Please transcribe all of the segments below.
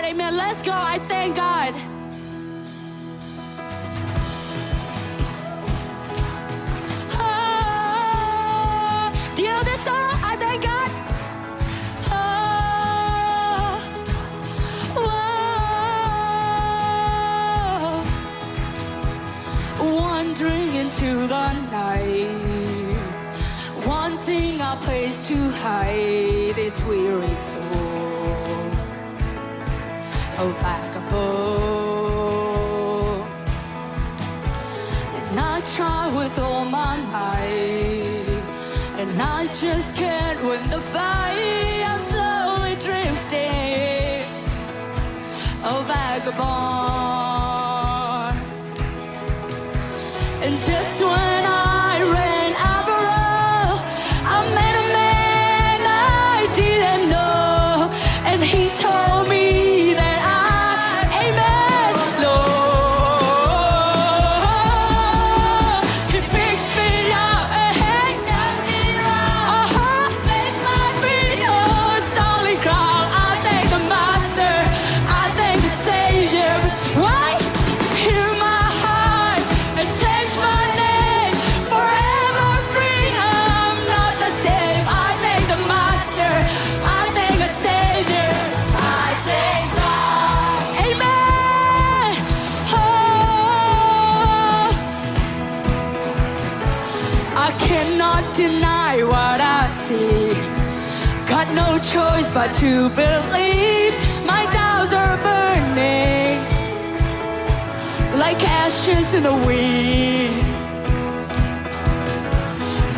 Amen. Let's go. I thank God. Do you know this song? I thank God. Wandering into the night, wanting a place to hide this weary soul, a vagabond. And I try with all my might, and I just can't win the fight. I'm slowly drifting, a vagabond. And just when I ran out of road, I met a man I didn't know, and he told me that amen, Lord. He picked me up and turned me around, placed my feet on solid ground. I thank the Master, I thank the Savior, right? Hear my heart and change my name, forever free. I'm not the same. I thank the Master, I thank the Savior, I thank God. Amen. Oh, I cannot deny what I see. Got no choice but to believe. My doubts are burning like ashes in the wind.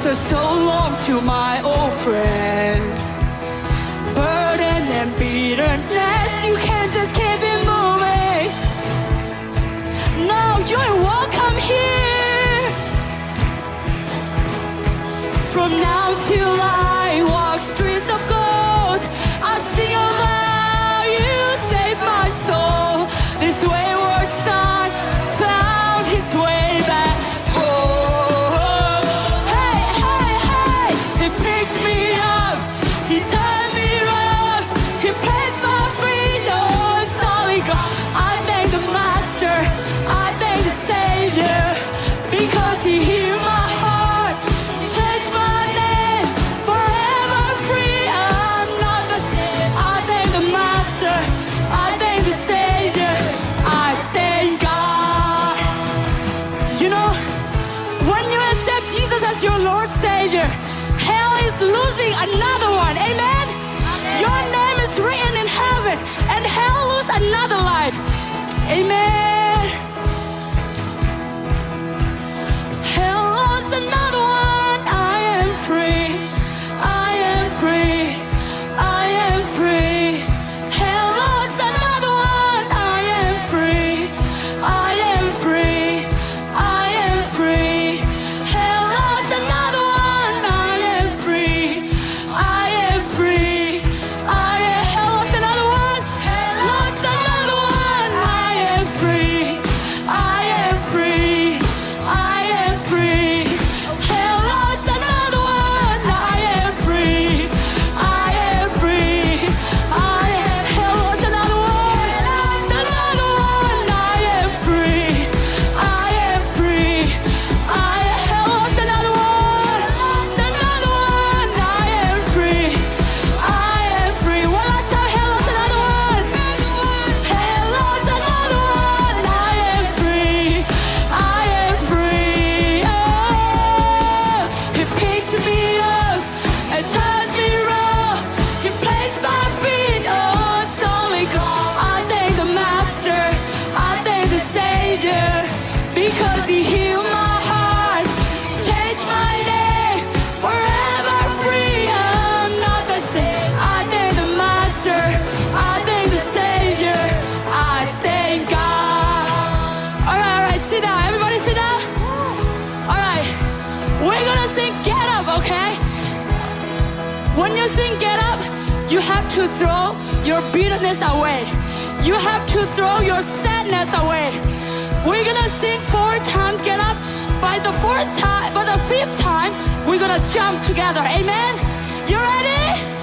So long to my old friends, burden and bitterness. You can't just keep it moving. No, you're welcome here. From now till I walk streets of gold, I sing of how you saved my soul. This wayward son found his way back home. Hey, hey, hey, he picked me up, he turned me around, he placed my feet on solid ground. I thank the Master, I thank the Savior, because he healed my heart, changed my name, forever free. I'm not the same. I thank the Master, I thank the Savior, I thank God. You know, when you accept Jesus as your Lord Savior, hell is losing another one. Amen. Your name is written in heaven, and hell lose another life. Amen. Hell lost another one. I am free. I am free. I am free. Hell lost another one. I am free. I am free. I am free. Hell lost another one. I am free. I am free. Hell lost another one. Hell lost another one. I am free. I am free. I am free. Hell lost another one. I am free. I am free. Hell lost another one. Lost another one. I am free. I am free. Hell lost another one. Lost another one. I am free. I am free. One last time. Hell lost another one. Hell lost another one. I am free. I am free. Oh, he picked me up and turned me around. He placed my feet on solid ground. I thank the Master, I thank the Savior, because he healed my heart, changed my name, forever free. I'm not the same. I thank the Master, I thank the Savior, I thank God. All right, sit down. Everybody sit down. All right, we're gonna sing Get Up, okay? When you sing Get Up, you have to throw your bitterness away. You have to throw your sadness away. We're gonna sing 4 times Get Up. By the 5th time, we're gonna jump together. Amen? You ready?